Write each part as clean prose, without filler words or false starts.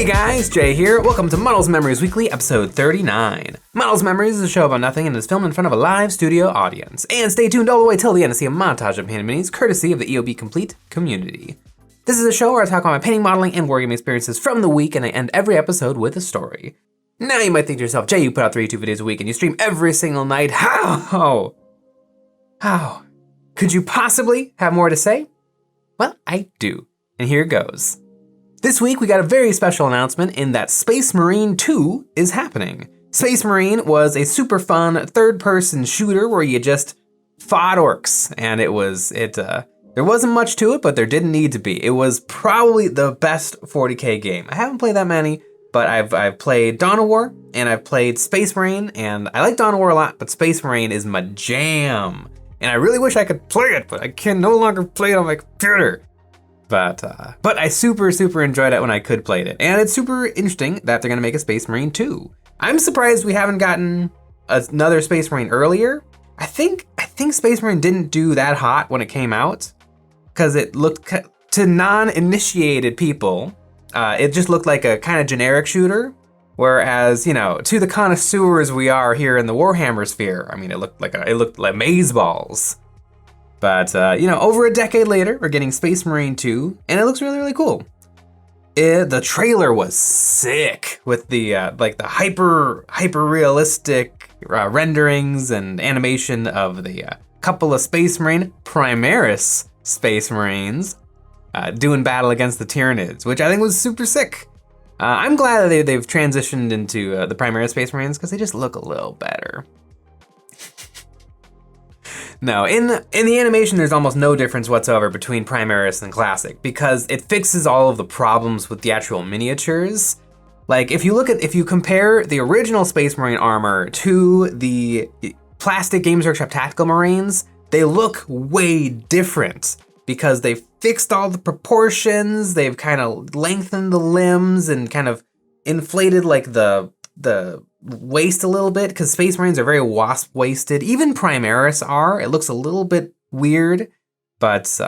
Hey guys, Jay here. Welcome to Models Memories Weekly, episode 39. Models Memories is a show about nothing and is filmed in front of a live studio audience. And stay tuned all the way till the end to see a montage of painted minis, courtesy of the EOB Complete community. This is a show where I talk about my painting, modeling, and wargaming experiences from the week, and I end every episode with a story. Now you might think to yourself, Jay, you put out 3 YouTube videos a week and you stream every single night. How? Could you possibly have more to say? Well, I do, and here goes. This week, we got a very special announcement in that Space Marine 2 is happening. Space Marine was a super fun third-person shooter where you just fought orcs, and there wasn't much to it, but there didn't need to be. It was probably the best 40K game. I haven't played that many, but I've played Dawn of War, and I've played Space Marine, and I like Dawn of War a lot, but Space Marine is my jam. And I really wish I could play it, but I can no longer play it on my computer. But I super enjoyed it when I could play it. And it's super interesting that they're gonna make a Space Marine 2. I'm surprised we haven't gotten another Space Marine earlier. I think Space Marine didn't do that hot when it came out, because it looked, to non-initiated people, it just looked like a kind of generic shooter. Whereas, you know, to the connoisseurs we are here in the Warhammer sphere, I mean, it looked like amazeballs. But, you know, over a decade later, we're getting Space Marine 2, and it looks really cool. The trailer was sick with the, the hyper realistic renderings and animation of the couple of Space Marine, Primaris Space Marines, doing battle against the Tyranids, which I think was super sick. I'm glad that they've transitioned into the Primaris Space Marines because they just look a little better. No, in the animation, there's almost no difference whatsoever between Primaris and Classic because it fixes all of the problems with the actual miniatures. Like if you compare the original Space Marine armor to the plastic Games Workshop Tactical Marines, they look way different because they fixed all the proportions, they've kind of lengthened the limbs and kind of inflated like the waist a little bit, because Space Marines are very wasp-waisted. Even Primaris are. It looks a little bit weird, but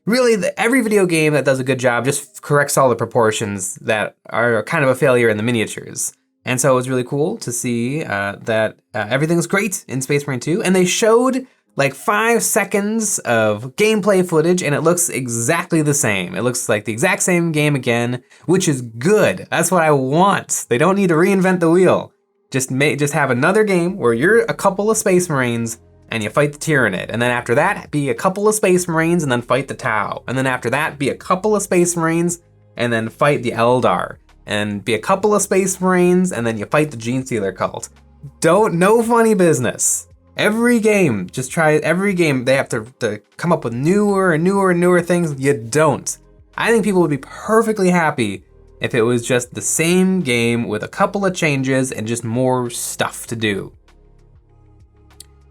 really every video game that does a good job just corrects all the proportions that are kind of a failure in the miniatures. And so it was really cool to see that everything's great in Space Marine 2, and they showed like 5 seconds of gameplay footage, and it looks exactly the same. It looks like the exact same game again, which is good. That's what I want. They don't need to reinvent the wheel. Just have another game where you're a couple of Space Marines and you fight the Tyranid, and then after that, be a couple of Space Marines and then fight the Tau, and then after that, be a couple of Space Marines and then fight the Eldar, and be a couple of Space Marines and then you fight the Gene Stealer cult. No funny business. Every game, they have to come up with newer things. You don't. I think people would be perfectly happy if it was just the same game with a couple of changes and just more stuff to do.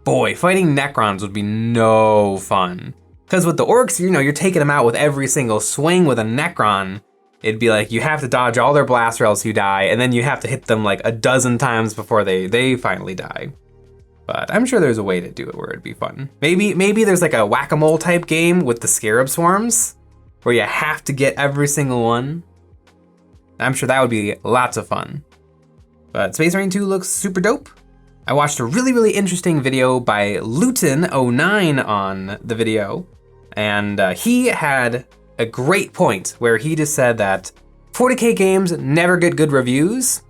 Boy, fighting Necrons would be no fun. Because with the orcs, you know, you're taking them out with every single swing. With a Necron, it'd be like you have to dodge all their blasts or else you die, and then you have to hit them like a dozen times before they finally die. But I'm sure there's a way to do it where it'd be fun. Maybe there's like a whack-a-mole type game with the Scarab Swarms, where you have to get every single one. I'm sure that would be lots of fun. But Space Marine 2 looks super dope. I watched a really interesting video by Luton09 on the video, and he had a great point where he just said that 40K games never get good reviews,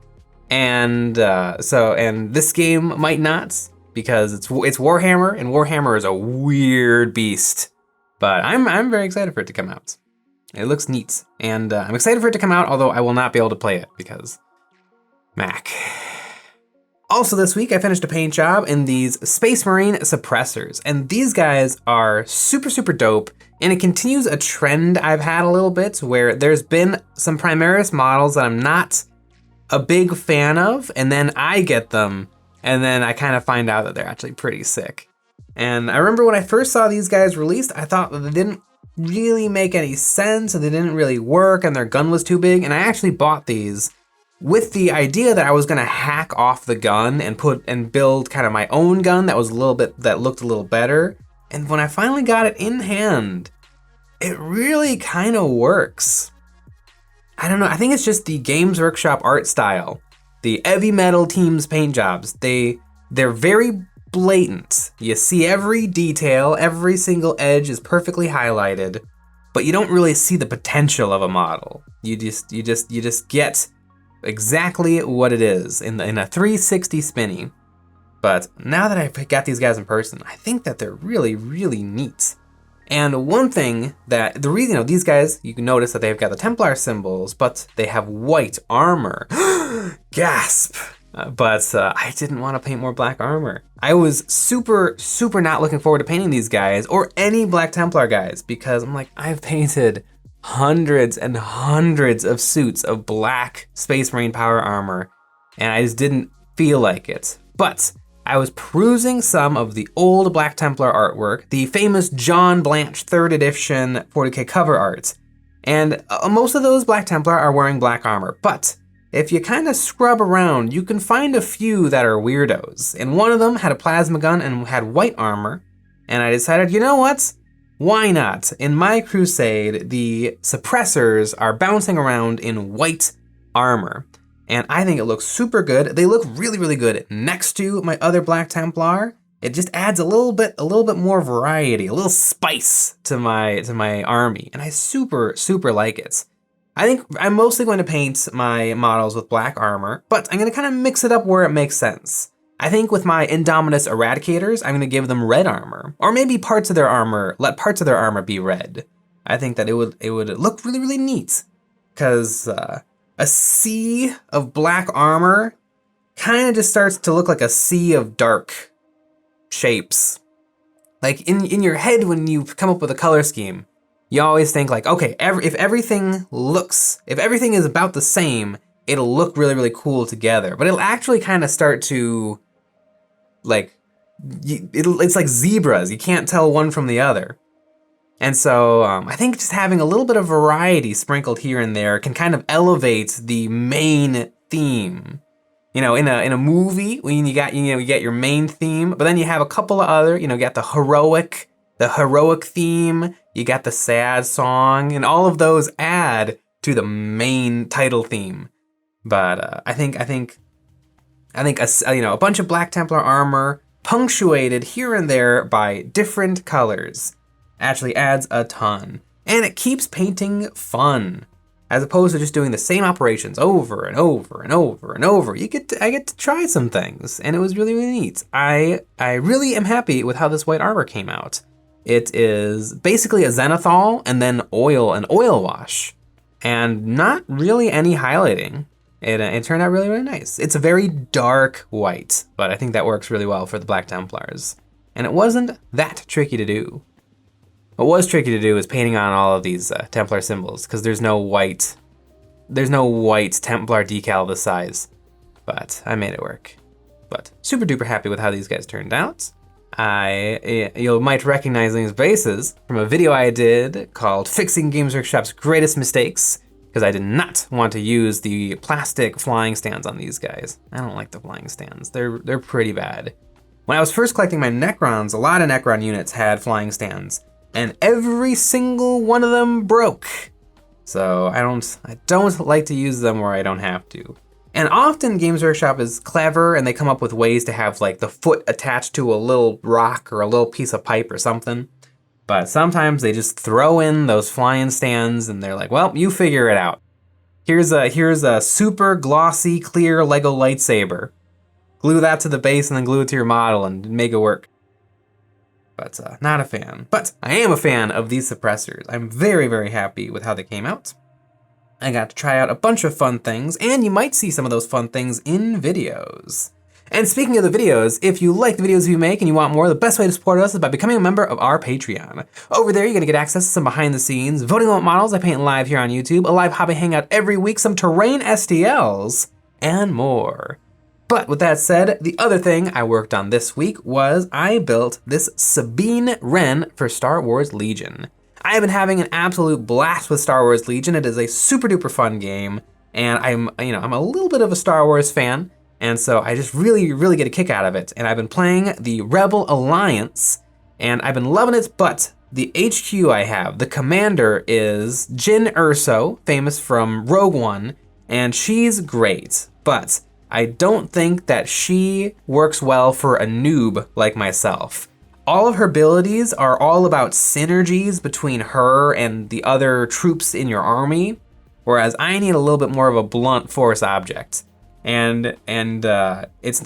and this game might not, because it's Warhammer, and Warhammer is a weird beast. But I'm very excited for it to come out. It looks neat, and I'm excited for it to come out, although I will not be able to play it because Mac. Also this week, I finished a paint job in these Space Marine suppressors, and these guys are super dope, and it continues a trend I've had a little bit where there's been some Primaris models that I'm not a big fan of, and then I get them, and then I kind of find out that they're actually pretty sick. And I remember when I first saw these guys released, I thought that they didn't really make any sense, and they didn't really work, and their gun was too big, and I actually bought these with the idea that I was gonna hack off the gun and build kind of my own gun that looked a little better. And when I finally got it in hand, it really kind of works. I don't know, I think it's just the Games Workshop art style. The heavy metal team's paint jobs, they're very blatant. You see every detail, every single edge is perfectly highlighted, but you don't really see the potential of a model. You just get exactly what it is in a 360 spinny. But now that I've got these guys in person, I think that they're really, really neat. And one thing that, the reason, these guys, you can notice that they've got the Templar symbols, but they have white armor. Gasp! But I didn't want to paint more black armor. I was super, super not looking forward to painting these guys or any Black Templar guys because I'm like, I've painted hundreds and hundreds of suits of black Space Marine power armor, and I just didn't feel like it. But I was perusing some of the old Black Templar artwork, the famous John Blanche 3rd edition 40K cover art. And most of those Black Templar are wearing black armor, but if you kind of scrub around, you can find a few that are weirdos. And one of them had a plasma gun and had white armor. And I decided, you know what? Why not? In my crusade, the suppressors are bouncing around in white armor. And I think it looks super good. They look really, really good next to my other Black Templar. It just adds a little bit more variety, a little spice to my army. And I super, super like it. I think I'm mostly going to paint my models with black armor, but I'm gonna kind of mix it up where it makes sense. I think with my Indominus Eradicators, I'm gonna give them red armor, or maybe parts of their armor, let parts of their armor be red. I think that it would look really, really neat, because a sea of black armor kind of just starts to look like a sea of dark shapes. Like in your head when you come up with a color scheme, you always think like, okay, if everything is about the same, it'll look really, really cool together. But it'll actually kind of start to, like, it's like zebras. You can't tell one from the other. And so I think just having a little bit of variety sprinkled here and there can kind of elevate the main theme. In a movie, when you get your main theme, but then you have a couple of other, you got the heroic theme, you got the sad song, and all of those add to the main title theme. But I think a bunch of Black Templar armor punctuated here and there by different colors actually adds a ton, and it keeps painting fun. As opposed to just doing the same operations over and over and over and over. I get to try some things, and it was really, really neat. I really am happy with how this white armor came out. It is basically a zenithal and then oil wash, and not really any highlighting. It turned out really, really nice. It's a very dark white, but I think that works really well for the Black Templars. And it wasn't that tricky to do. What was tricky to do is painting on all of these Templar symbols, because there's no white Templar decal this size, but I made it work. But super duper happy with how these guys turned out. You might recognize these bases from a video I did called Fixing Games Workshop's Greatest Mistakes, because I did not want to use the plastic flying stands on these guys. I don't like the flying stands. They're pretty bad. When I was first collecting my Necrons, a lot of Necron units had flying stands, and every single one of them broke. So I don't like to use them where I don't have to. And often Games Workshop is clever and they come up with ways to have like the foot attached to a little rock or a little piece of pipe or something. But sometimes they just throw in those flying stands and they're like, well, you figure it out. Here's a super glossy, clear Lego lightsaber. Glue that to the base and then glue it to your model and make it work. But not a fan. But I am a fan of these suppressors. I'm very, very happy with how they came out. I got to try out a bunch of fun things, and you might see some of those fun things in videos. And speaking of the videos, if you like the videos we make and you want more, the best way to support us is by becoming a member of our Patreon. Over there, you're gonna get access to some behind the scenes, voting on what models I paint live here on YouTube, a live hobby hangout every week, some terrain STLs, and more. But with that said, the other thing I worked on this week was I built this Sabine Wren for Star Wars Legion. I have been having an absolute blast with Star Wars Legion. It is a super duper fun game, and I'm a little bit of a Star Wars fan, and so I just really, really get a kick out of it. And I've been playing the Rebel Alliance, and I've been loving it, but the HQ I have, the commander is Jin Erso, famous from Rogue One, and she's great, but I don't think that she works well for a noob like myself. All of her abilities are all about synergies between her and the other troops in your army, whereas I need a little bit more of a blunt force object. And it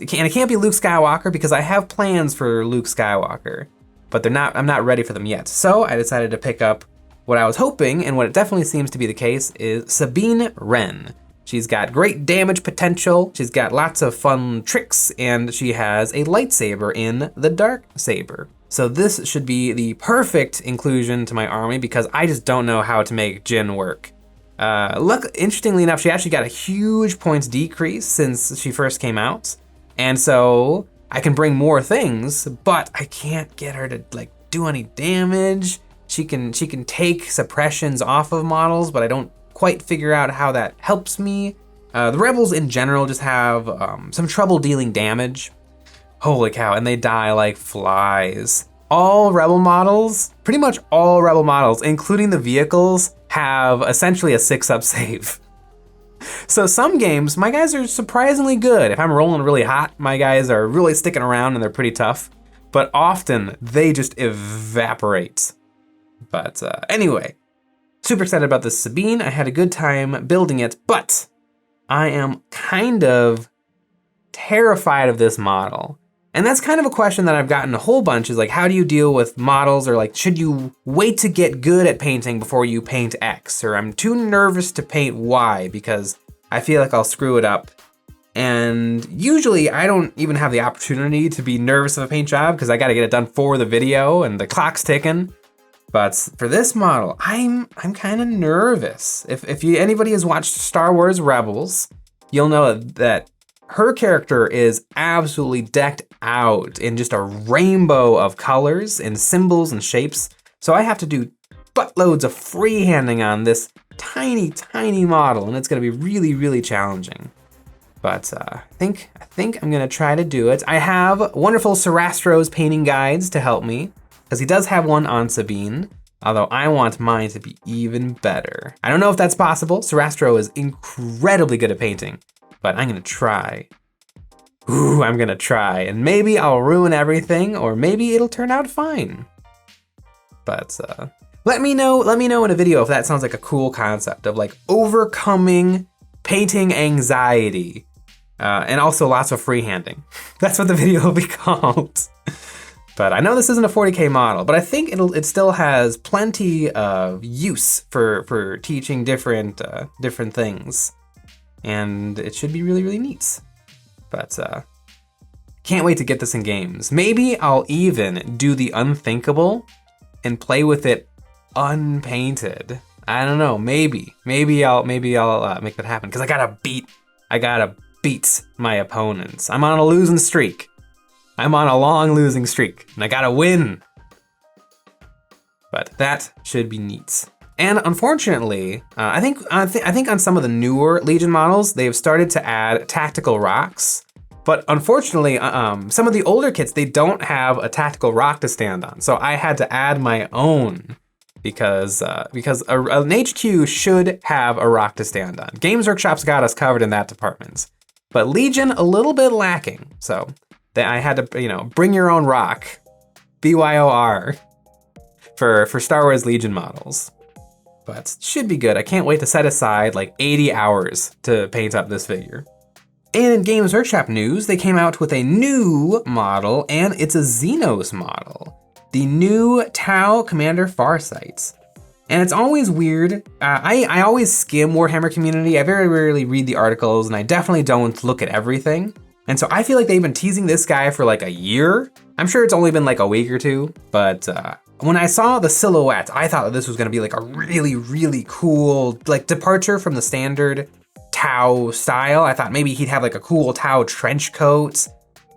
can't be Luke Skywalker because I have plans for Luke Skywalker, but I'm not ready for them yet. So I decided to pick up what I was hoping, and what it definitely seems to be the case, is Sabine Wren. She's got great damage potential, she's got lots of fun tricks, and she has a lightsaber in the Darksaber. So this should be the perfect inclusion to my army because I just don't know how to make Jin work. Interestingly enough, she actually got a huge points decrease since she first came out. And so I can bring more things, but I can't get her to like do any damage. She can take suppressions off of models, but I don't quite figure out how that helps me. The rebels in general just have some trouble dealing damage. Holy cow, and they die like flies. All rebel models, pretty much all rebel models, including the vehicles, have essentially a 6-up save. So some games, my guys are surprisingly good. If I'm rolling really hot, my guys are really sticking around and they're pretty tough. But often they just evaporate. But anyway, super excited about this Sabine. I had a good time building it, but I am kind of terrified of this model. And that's kind of a question that I've gotten a whole bunch, is like, how do you deal with models? Or like, should you wait to get good at painting before you paint X? Or I'm too nervous to paint Y because I feel like I'll screw it up. And usually I don't even have the opportunity to be nervous of a paint job because I gotta get it done for the video and the clock's ticking. But for this model, I'm kind of nervous. If anybody has watched Star Wars Rebels, you'll know that her character is absolutely decked out in just a rainbow of colors and symbols and shapes. So I have to do buttloads of freehanding on this tiny, tiny model, and it's gonna be really, really challenging. But I think I'm gonna try to do it. I have wonderful Sarastro's painting guides to help me, because he does have one on Sabine, although I want mine to be even better. I don't know if that's possible. Sarastro is incredibly good at painting, but I'm gonna try. Ooh, I'm gonna try, and maybe I'll ruin everything, or maybe it'll turn out fine. But let me know in a video if that sounds like a cool concept of like overcoming painting anxiety, and also lots of freehanding. That's what the video will be called. But I know this isn't a 40K model, but I think it still has plenty of use for teaching different things. And it should be really, really neat. But can't wait to get this in games. Maybe I'll even do the unthinkable and play with it unpainted. I don't know, maybe I'll make that happen, because I gotta beat my opponents. I'm on a losing streak. I'm on a long losing streak, and I gotta win. But that should be neat. And unfortunately, I think on some of the newer Legion models, they've started to add tactical rocks. But unfortunately, some of the older kits, they don't have a tactical rock to stand on. So I had to add my own because an HQ should have a rock to stand on. Games Workshop's got us covered in that department. But Legion, a little bit lacking. So I had to, bring your own rock, BYOR, for Star Wars Legion models. But should be good. I can't wait to set aside like 80 hours to paint up this figure. And in Games Workshop news, they came out with a new model, and it's a Xenos model. The new Tau Commander Farsight. And it's always weird. I always skim Warhammer Community. I very rarely read the articles, and I definitely don't look at everything. And so I feel like they've been teasing this guy for like a year. I'm sure it's only been like a week or two, but when I saw the silhouette, I thought that this was gonna be like a really, really cool, like departure from the standard Tau style. I thought maybe he'd have like a cool Tau trench coat.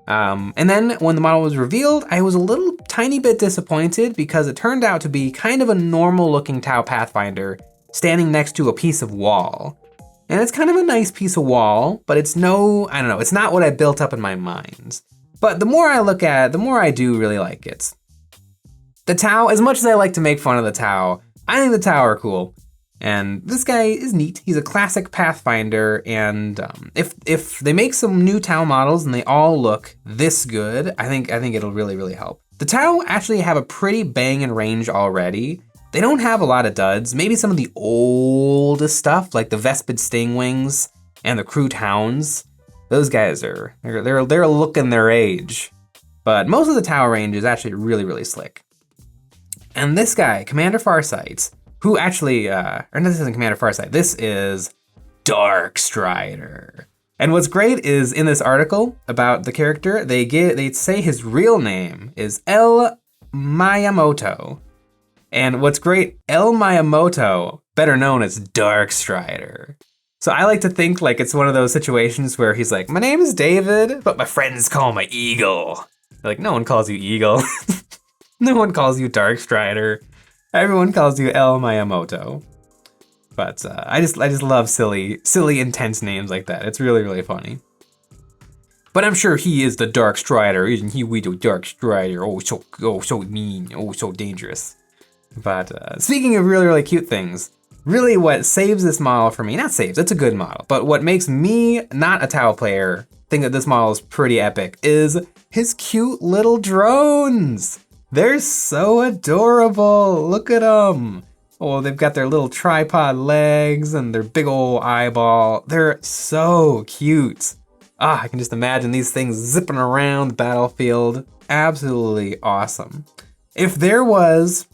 And then when the model was revealed, I was a little tiny bit disappointed because it turned out to be kind of a normal looking Tau Pathfinder standing next to a piece of wall. And it's kind of a nice piece of wall, but it's it's not what I built up in my mind. But the more I look at it, the more I do really like it. The Tau, as much as I like to make fun of the Tau, I think the Tau are cool. And this guy is neat. He's a classic Pathfinder, and if they make some new Tau models and they all look this good, I think it'll really help. The Tau actually have a pretty banging range already. They don't have a lot of duds. Maybe some of the oldest stuff, like the Vespid Stingwings and the Crude Hounds. Those guys they're looking their age. But most of the Tau range is actually really slick. And this guy, Commander Farsight, who actually, or no, this isn't Commander Farsight, this is Darkstrider. And what's great is in this article about the character, they say his real name is El Miyamoto. And what's great, El Miyamoto, better known as Darkstrider. So I like to think like it's one of those situations where he's like, my name is David, but my friends call me Eagle. They're like, no one calls you Eagle. No one calls you Darkstrider. Everyone calls you El Miyamoto. But I just love silly, intense names like that. It's really funny. But I'm sure he is the Darkstrider, isn't he? We do Darkstrider. Oh, so mean. Oh, so dangerous. But speaking of really cute things, really what saves this model for me, not saves, it's a good model, but what makes me, not a Tau player, think that this model is pretty epic is his cute little drones. They're so adorable. Look at them. Oh, they've got their little tripod legs and their big old eyeball. They're so cute. I can just imagine these things zipping around the battlefield. Absolutely awesome. If there was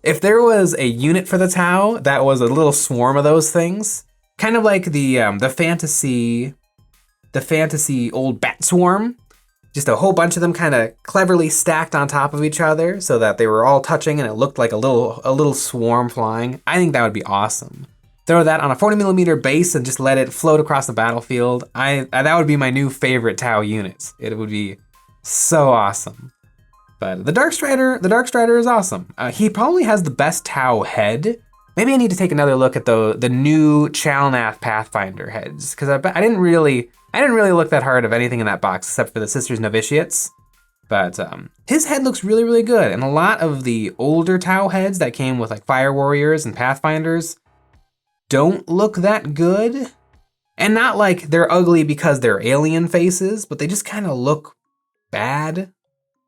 a unit for the Tau that was a little swarm of those things, kind of like the fantasy old bat swarm, just a whole bunch of them kind of cleverly stacked on top of each other so that they were all touching and it looked like a little swarm flying. I think that would be awesome. Throw that on a 40mm base and just let it float across the battlefield. That would be my new favorite Tau units. It would be so awesome. But the Darkstrider is awesome. He probably has the best Tau head. Maybe I need to take another look at the new Chalnath Pathfinder heads, because I didn't really look that hard of anything in that box except for the Sisters Novitiates. But his head looks really good, and a lot of the older Tau heads that came with like Fire Warriors and Pathfinders don't look that good. And not like they're ugly because they're alien faces, but they just kind of look bad.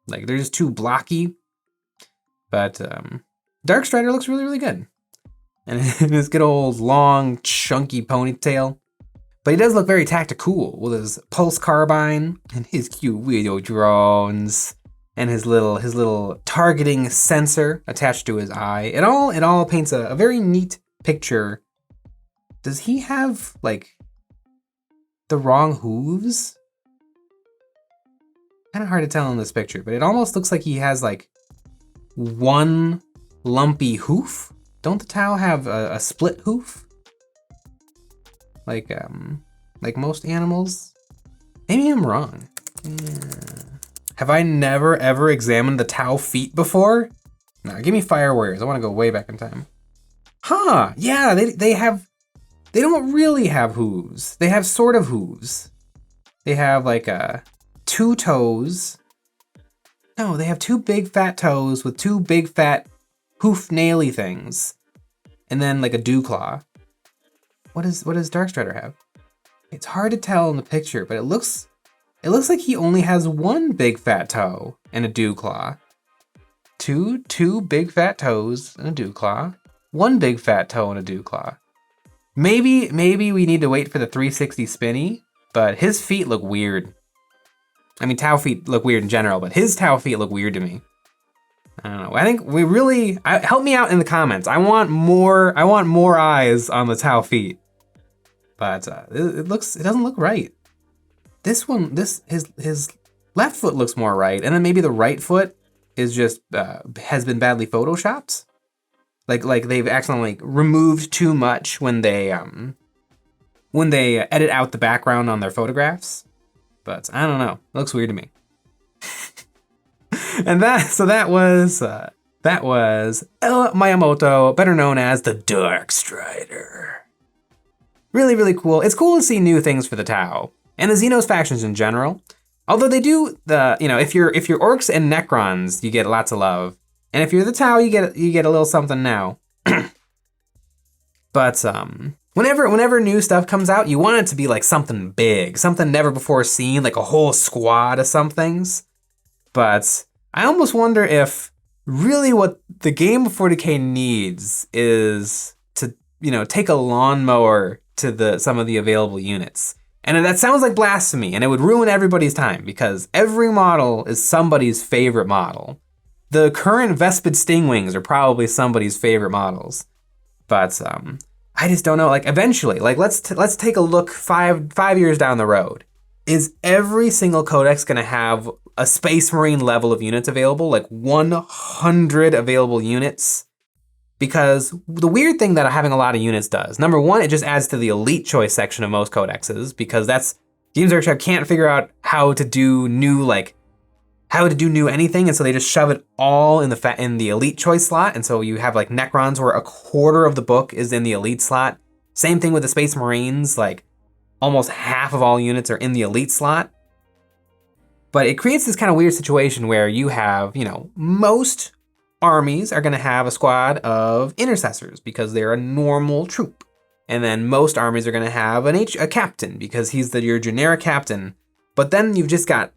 Like they're just too blocky. But Darkstrider looks really good. And his good old long, chunky ponytail. But he does look very tactical with his pulse carbine and his cute widow drones and his little targeting sensor attached to his eye. It all paints a very neat picture. Does he have like the wrong hooves? Kind of hard to tell in this picture, but it almost looks like he has like one lumpy hoof. Don't the Tau have a split hoof? Like most animals? Maybe I'm wrong. Have I never ever examined the Tau feet before? No, give me Fire Warriors. I want to go way back in time. Huh, yeah, they don't really have hooves. They have sort of hooves. They have like 2 toes. No, they have 2 big fat toes with 2 big fat hoof naily things. And then like a dew claw. What does Darkstrider have? It's hard to tell in the picture, but it looks like he only has 1 big fat toe and a dew claw. Two big fat toes and a dew claw. 1 big fat toe and a dew claw. Maybe we need to wait for the 360 spinny, but his feet look weird. I mean, Tau feet look weird in general, but his Tau feet look weird to me. I don't know. I think we really help me out in the comments. I want more eyes on the Tau feet. But it doesn't look right. This one, his left foot looks more right, and then maybe the right foot is just has been badly photoshopped. Like they've accidentally removed too much when they edit out the background on their photographs. But I don't know. It looks weird to me. And that was El Miyamoto, better known as the Darkstrider. Really cool. It's cool to see new things for the Tau and the Xenos factions in general. Although they do if you're orcs and Necrons, you get lots of love. And if you're the Tau, you get a little something now. But whenever new stuff comes out, you want it to be like something big, something never before seen, like a whole squad of some things. But I almost wonder if really what the game of 40K needs is to, take a lawnmower to some of the available units. And that sounds like blasphemy, and it would ruin everybody's time because every model is somebody's favorite model. The current Vespid Stingwings are probably somebody's favorite models. But I just don't know. Like eventually, like let's take a look 5 years down the road. Is every single codex gonna have a Space Marine level of units available, like 100 available units? Because the weird thing that having a lot of units does, number one, it just adds to the elite choice section of most codexes, because Games Workshop can't figure out how to do new anything, and so they just shove it all in the elite choice slot, and so you have like Necrons where a quarter of the book is in the elite slot. Same thing with the Space Marines, like almost half of all units are in the elite slot. But it creates this kind of weird situation where you have, most armies are gonna have a squad of intercessors because they're a normal troop. And then most armies are gonna have a captain because he's your generic captain. But then you've just got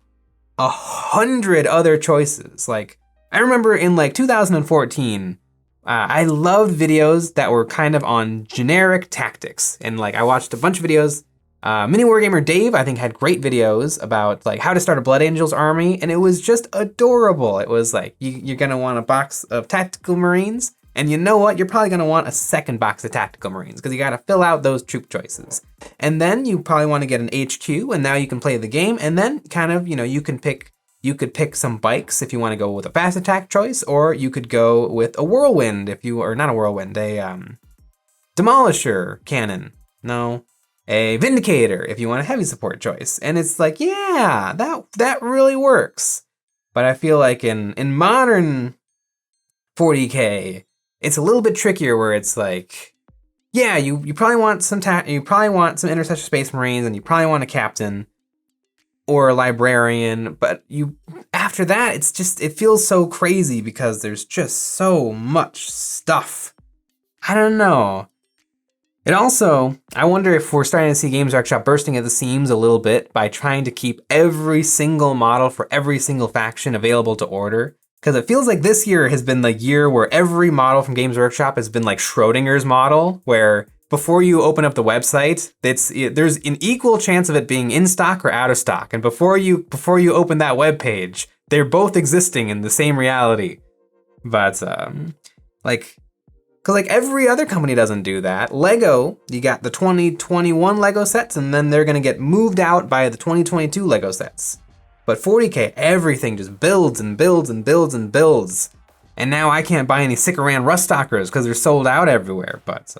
100 other choices. Like, I remember in like 2014, I loved videos that were kind of on generic tactics. And like, I watched a bunch of videos. Mini Wargamer Dave, I think, had great videos about like how to start a Blood Angels army, and it was just adorable. It was like, you're gonna want a box of Tactical Marines, and you know what? You're probably gonna want a second box of Tactical Marines, because you gotta fill out those troop choices. And then you probably wanna get an HQ, and now you can play the game, and then kind of, you could pick some bikes if you wanna go with a fast attack choice, or you could go with a Whirlwind or not a Whirlwind, a Demolisher cannon. No. A Vindicator if you want a heavy support choice. And it's like, yeah, that really works. But I feel like in modern 40K, it's a little bit trickier where it's like, yeah, you probably want some Intercessor Space Marines, and you probably want a captain or a librarian, but after that, it feels so crazy because there's just so much stuff. I don't know. It also, I wonder if we're starting to see Games Workshop bursting at the seams a little bit by trying to keep every single model for every single faction available to order. Because it feels like this year has been the year where every model from Games Workshop has been like Schrodinger's model, where before you open up the website, there's an equal chance of it being in stock or out of stock. And before you open that web page, they're both existing in the same reality. But because like every other company doesn't do that. Lego, you got the 2021 Lego sets, and then they're gonna get moved out by the 2022 Lego sets. But 40K, everything just builds and builds and builds and builds. And now I can't buy any Sikaran Ruststalkers because they're sold out everywhere. But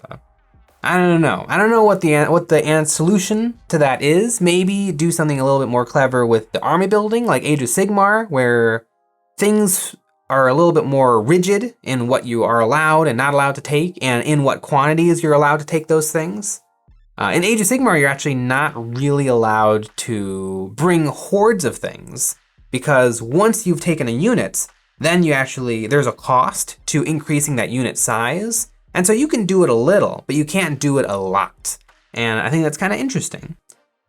I don't know. I don't know what the solution to that is. Maybe do something a little bit more clever with the army building, like Age of Sigmar, where things are a little bit more rigid in what you are allowed and not allowed to take, and in what quantities you're allowed to take those things. In Age of Sigmar, you're actually not really allowed to bring hordes of things, because once you've taken a unit, then there's a cost to increasing that unit size. And so you can do it a little, but you can't do it a lot. And I think that's kind of interesting.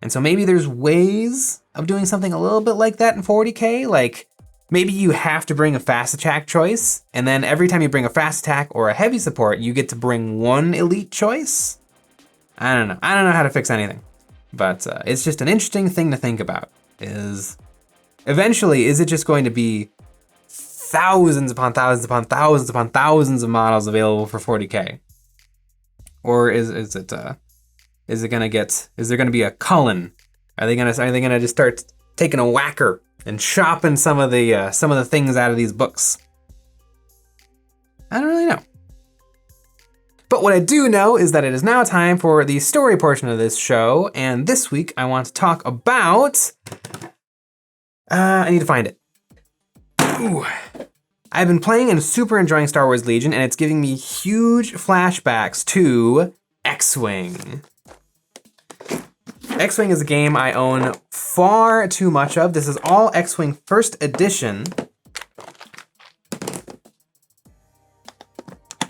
And so maybe there's ways of doing something a little bit like that in 40K, like maybe you have to bring a fast attack choice, and then every time you bring a fast attack or a heavy support, you get to bring one elite choice. I don't know. I don't know how to fix anything, but it's just an interesting thing to think about. Eventually, is it just going to be thousands upon thousands upon thousands upon thousands of models available for 40K, or is there gonna be a culling? Are they gonna just start taking a whacker and chopping some of the things out of these books? I don't really know. But what I do know is that it is now time for the story portion of this show, and this week I want to talk about... I need to find it. Ooh. I've been playing and super enjoying Star Wars Legion, and it's giving me huge flashbacks to X-Wing. X-Wing is a game I own far too much of. This is all X-Wing First Edition.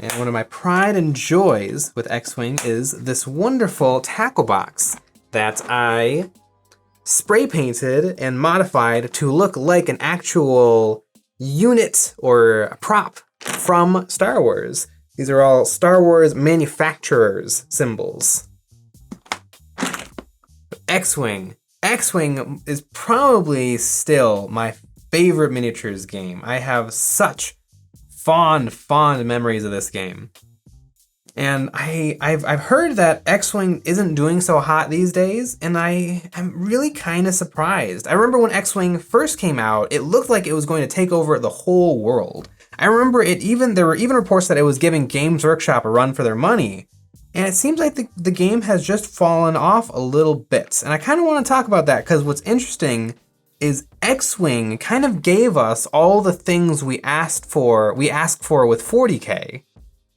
And one of my pride and joys with X-Wing is this wonderful tackle box that I spray painted and modified to look like an actual unit or a prop from Star Wars. These are all Star Wars manufacturers symbols. X-Wing. X-Wing is probably still my favorite miniatures game. I have such fond memories of this game. And I've heard that X-Wing isn't doing so hot these days, and I am really kind of surprised. I remember when X-Wing first came out, it looked like it was going to take over the whole world. I remember there were even reports that it was giving Games Workshop a run for their money. And it seems like the game has just fallen off a little bit. And I kind of want to talk about that because what's interesting is X-Wing kind of gave us all the things we asked for with 40K,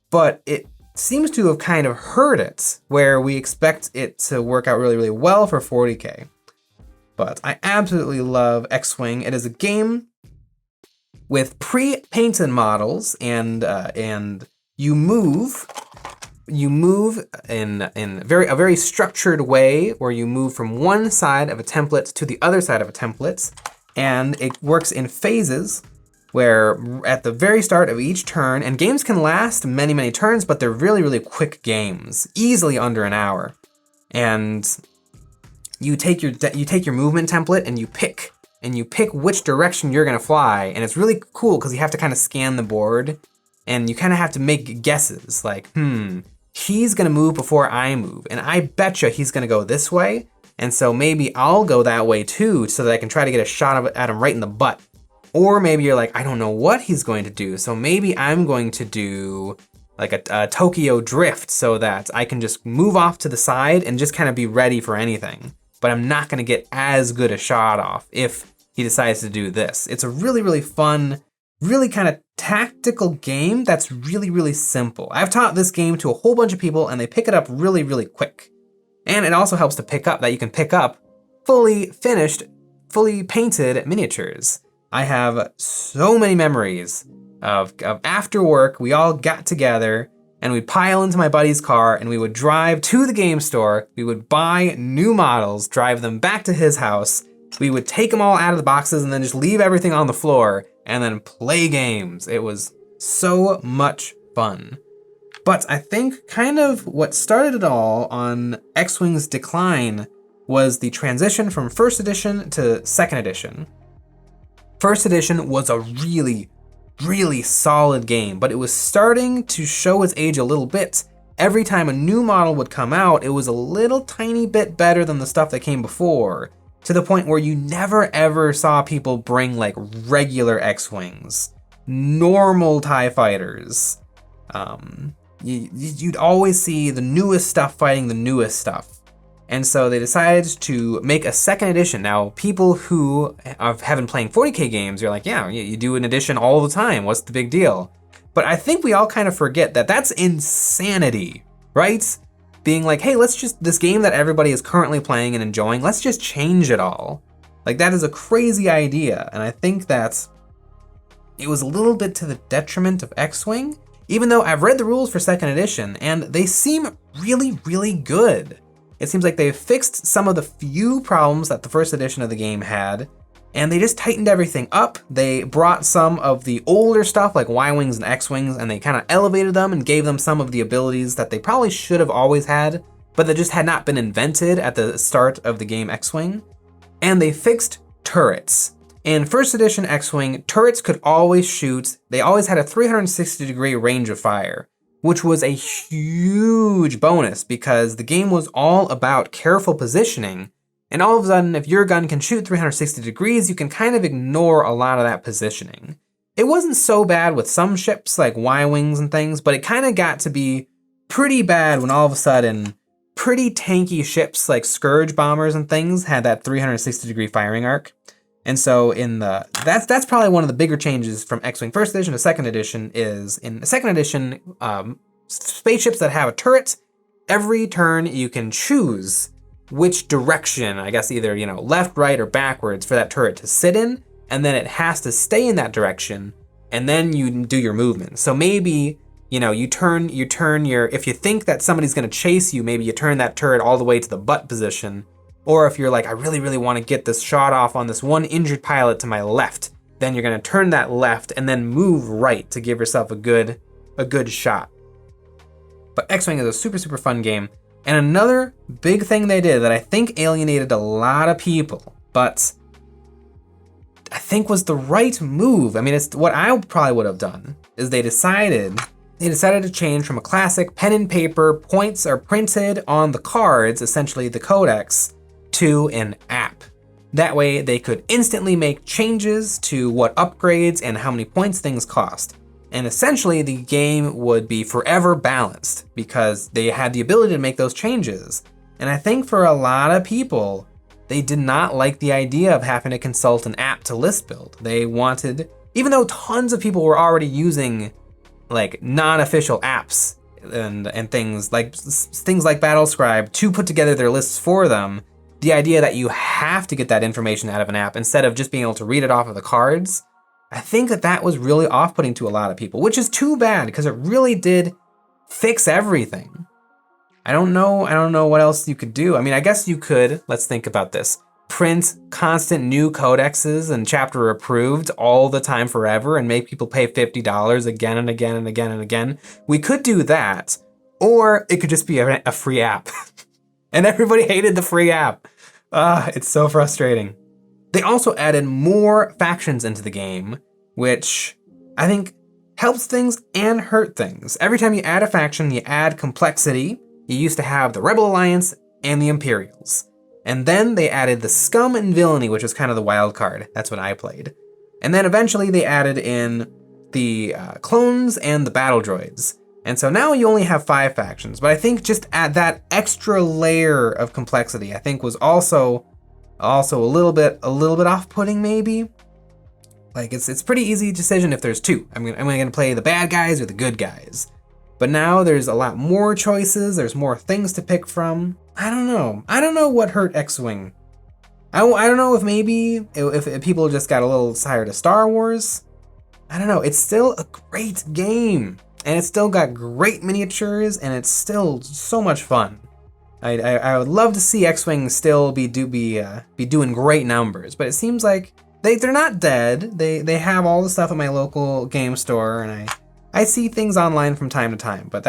but it seems to have kind of hurt it, where we expect it to work out really, really well for 40K. But I absolutely love X-Wing. It is a game with pre-painted models, and you move in a very structured way, where you move from one side of a template to the other side of a template, and it works in phases, where at the very start of each turn, and games can last many, many turns, but they're really, really quick games, easily under an hour. And you take your movement template and you pick which direction you're gonna fly, and it's really cool because you have to kind of scan the board, and you kind of have to make guesses, like, he's gonna move before I move, and I betcha he's gonna go this way, and so maybe I'll go that way too, so that I can try to get a shot at him right in the butt. Or maybe you're like, I don't know what he's going to do, so maybe I'm going to do like a Tokyo drift so that I can just move off to the side and just kind of be ready for anything. But I'm not gonna get as good a shot off if he decides to do this. It's a really, really fun, really kind of tactical game that's really, really simple. I've taught this game to a whole bunch of people and they pick it up really, really quick. And it also helps to pick up that you can pick up fully finished, fully painted miniatures. I have so many memories of after work, we all got together and we'd pile into my buddy's car and we would drive to the game store. We would buy new models, drive them back to his house. We would take them all out of the boxes and then just leave everything on the floor and then play games. It was so much fun. But I think kind of what started it all on X-Wing's decline was the transition from first edition to second edition. First edition was a really, really solid game, but it was starting to show its age a little bit. Every time a new model would come out, it was a little tiny bit better than the stuff that came before, to the point where you never ever saw people bring like regular X-Wings, normal TIE fighters. You'd always see the newest stuff fighting the newest stuff. And so they decided to make a second edition. Now, people who have been playing 40K games, you're like, yeah, you do an edition all the time. What's the big deal? But I think we all kind of forget that that's insanity, right? Being like, hey, this game that everybody is currently playing and enjoying, let's just change it all. Like, that is a crazy idea. And I think that it was a little bit to the detriment of X-Wing, even though I've read the rules for second edition and they seem really, really good. It seems like they've fixed some of the few problems that the first edition of the game had, and they just tightened everything up. They brought some of the older stuff like Y-Wings and X-Wings, and they kind of elevated them and gave them some of the abilities that they probably should have always had, but that just had not been invented at the start of the game X-Wing. And they fixed turrets. In first edition X-Wing, turrets could always shoot. They always had a 360-degree range of fire, which was a huge bonus because the game was all about careful positioning. And all of a sudden, if your gun can shoot 360 degrees, you can kind of ignore a lot of that positioning. It wasn't so bad with some ships like Y-Wings and things, but it kind of got to be pretty bad when all of a sudden, pretty tanky ships like Scourge bombers and things had that 360-degree firing arc. And so that's probably one of the bigger changes from X-Wing first edition to second edition is in second edition, spaceships that have a turret, every turn you can choose which direction, I guess either, left, right, or backwards for that turret to sit in, and then it has to stay in that direction, and then you do your movement. So maybe, you know, you turn your, if you think that somebody's gonna chase you, maybe you turn that turret all the way to the butt position. Or if you're like, I really, really wanna get this shot off on this one injured pilot to my left, then you're gonna turn that left and then move right to give yourself a good shot. But X-Wing is a super, super fun game. And another big thing they did that I think alienated a lot of people, but I think was the right move. I mean, it's what I probably would have done, is they decided to change from a classic pen and paper, points are printed on the cards, essentially the codex, to an app. That way they could instantly make changes to what upgrades and how many points things cost. And essentially the game would be forever balanced because they had the ability to make those changes. And I think for a lot of people, they did not like the idea of having to consult an app to list build. They wanted, even though tons of people were already using like non-official apps and things like Battlescribe to put together their lists for them, the idea that you have to get that information out of an app instead of just being able to read it off of the cards, I think that was really off-putting to a lot of people, which is too bad because it really did fix everything. I don't know what else you could do. I mean, I guess you could, let's think about this, print constant new codexes and chapter approved all the time forever and make people pay $50 again and again and again and again. We could do that, or it could just be a free app. And everybody hated the free app. It's so frustrating. They also added more factions into the game, which I think helps things and hurt things. Every time you add a faction, you add complexity. You used to have the Rebel Alliance and the Imperials. And then they added the Scum and Villainy, which was kind of the wild card. That's what I played. And then eventually they added in the clones and the battle droids. And so now you only have 5 factions, but I think just add that extra layer of complexity, I think was also a little bit off-putting maybe. Like it's pretty easy decision if there's 2. Am I gonna play the bad guys or the good guys? But now there's a lot more choices, there's more things to pick from. I don't know what hurt X-Wing. I don't know if maybe if people just got a little tired of Star Wars. I don't know, it's still a great game. And it's still got great miniatures and it's still so much fun. I would love to see X-Wing still be doing great numbers, but it seems like they're not dead. They have all the stuff at my local game store, and I see things online from time to time, but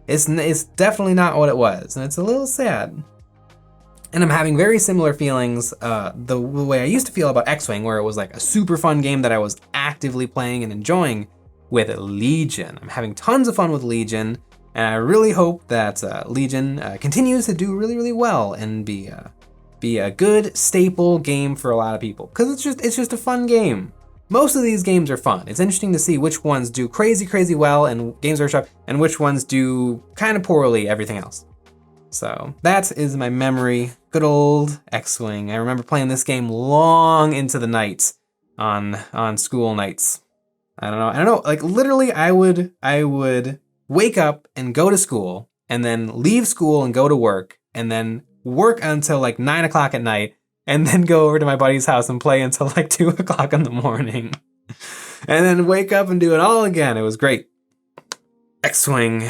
it's definitely not what it was, and it's a little sad. And I'm having very similar feelings the way I used to feel about X-Wing, where it was like a super fun game that I was actively playing and enjoying, with Legion. I'm having tons of fun with Legion, and I really hope that Legion continues to do really, really well and be a good staple game for a lot of people, because it's just a fun game. Most of these games are fun. It's interesting to see which ones do crazy, crazy well in Games Workshop and which ones do kind of poorly everything else. So that is my memory. Good old X-Wing. I remember playing this game long into the night on school nights. I don't know. Like literally I would wake up and go to school and then leave school and go to work and then work until like 9 o'clock at night and then go over to my buddy's house and play until like 2 o'clock in the morning. And then wake up and do it all again. It was great. X-Wing.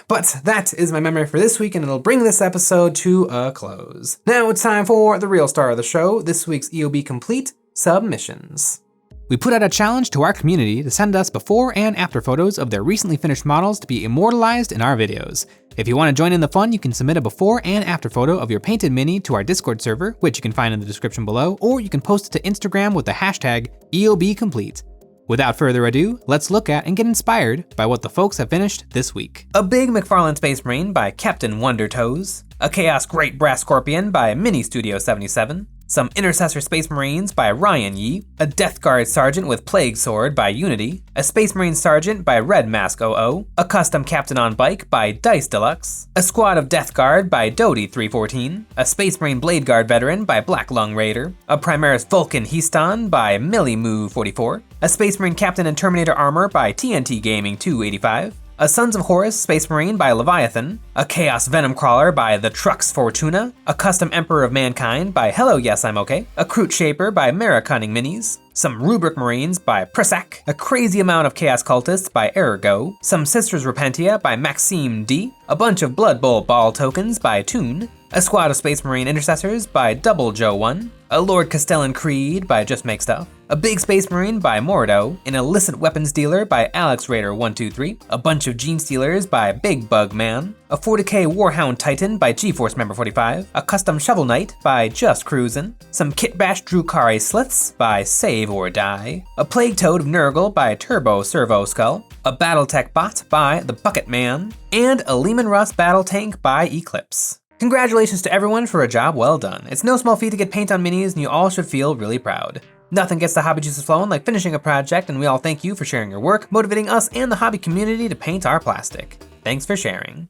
But that is my memory for this week, and it'll bring this episode to a close. Now it's time for the real star of the show, this week's EOB Complete submissions. We put out a challenge to our community to send us before and after photos of their recently finished models to be immortalized in our videos. If you want to join in the fun, you can submit a before and after photo of your painted mini to our Discord server, which you can find in the description below, or you can post it to Instagram with the hashtag EOBComplete. Without further ado, let's look at and get inspired by what the folks have finished this week. A Big McFarlane Space Marine by Captain Wonder Toes, a Chaos Great Brass Scorpion by Mini Studio 77, some Intercessor Space Marines by Ryan Yee, a Death Guard Sergeant with Plague Sword by Unity, a Space Marine Sergeant by Red Mask 00, a Custom Captain on Bike by Dice Deluxe, a Squad of Death Guard by Dodie 314, a Space Marine Blade Guard Veteran by Black Lung Raider, a Primaris Vulcan Histon by Millie Moo 44, a Space Marine Captain and Terminator Armor by TNT Gaming 285, a Sons of Horus Space Marine by Leviathan, a Chaos Venom Crawler by The Trux Fortuna, a Custom Emperor of Mankind by Hello Yes I'm Okay, a Kroot Shaper by Mara Cunning Minis, some Rubric Marines by Prisak, a crazy amount of Chaos Cultists by Ergo, some Sisters Repentia by Maxime D, a bunch of Blood Bowl Ball tokens by Toon, a squad of Space Marine Intercessors by Double Joe 1, a Lord Castellan Creed by Just Make Stuff, a Big Space Marine by Mordo, an Illicit Weapons Dealer by Alex Raider 123, a bunch of Gene Stealers by Big Bug Man, a 40k Warhound Titan by GeForce Member 45, a Custom Shovel Knight by Just Cruisin', some Kit Bash Drukari Slits by Save or Die, a Plague Toad of Nurgle by Turbo Servo Skull, a Battletech Bot by The Bucket Man, and a Lehman Russ Battle Tank by Eclipse. Congratulations to everyone for a job well done. It's no small feat to get paint on minis, and you all should feel really proud. Nothing gets the hobby juices flowing like finishing a project, and we all thank you for sharing your work, motivating us and the hobby community to paint our plastic. Thanks for sharing.